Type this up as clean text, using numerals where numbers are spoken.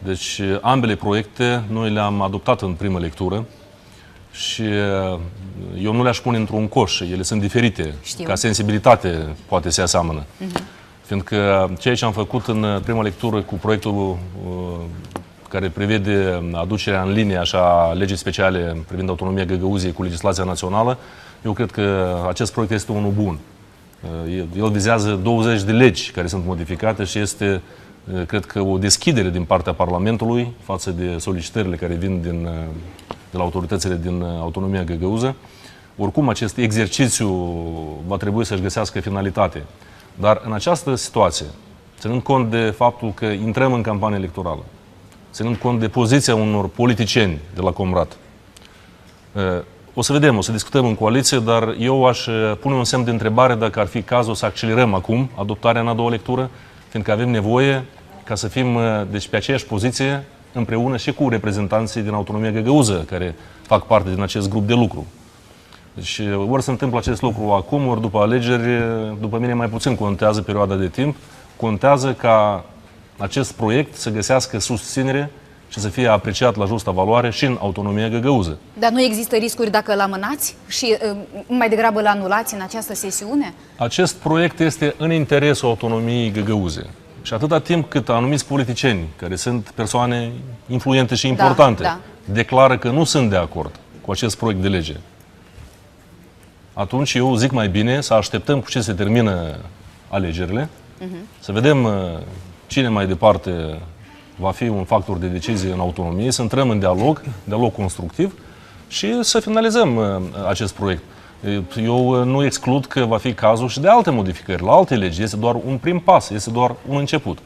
Deci ambele proiecte noi le-am adoptat în primă lectură și eu nu le-aș pune într-un coș, ele sunt diferite, ca sensibilitate poate se aseamănă. Fiindcă ceea ce am făcut în prima lectură cu proiectul care prevede aducerea în linie așa legii speciale privind autonomia Găgăuziei cu legislația națională, eu cred că acest proiect este unul bun. El vizează 20 de legi care sunt modificate și este, cred că, o deschidere din partea Parlamentului față de solicitările care vin de la autoritățile din autonomia găgăuză. Oricum, acest exercițiu va trebui să-și găsească finalitate. Dar în această situație, ținând cont de faptul că intrăm în campanie electorală, ținând cont de poziția unor politicieni de la Comrat, o să vedem, o să discutăm în coaliție, dar eu aș pune un semn de întrebare dacă ar fi cazul să accelerăm acum adoptarea în a doua lectură, fiindcă avem nevoie ca să fim deci, pe aceeași poziție împreună și cu reprezentanții din autonomia găgăuză, care fac parte din acest grup de lucru. Deci ori se întâmplă acest lucru acum, ori după alegeri, după mine mai puțin contează perioada de timp, contează ca acest proiect să găsească susținere și să fie apreciat la justa valoare și în autonomia găgăuză. Dar nu există riscuri dacă îl amânați și mai degrabă îl anulați în această sesiune? Acest proiect este în interesul autonomiei găgăuze. Și atâta timp cât anumiți politicieni, care sunt persoane influente și importante, declară că nu sunt de acord cu acest proiect de lege, atunci eu zic mai bine să așteptăm cu ce se termină alegerile, să vedem cine mai departe va fi un factor de decizie în autonomie, să intrăm în dialog constructiv și să finalizăm acest proiect. Eu nu exclud că va fi cazul și de alte modificări, la alte legi. Este doar un prim pas, este doar un început.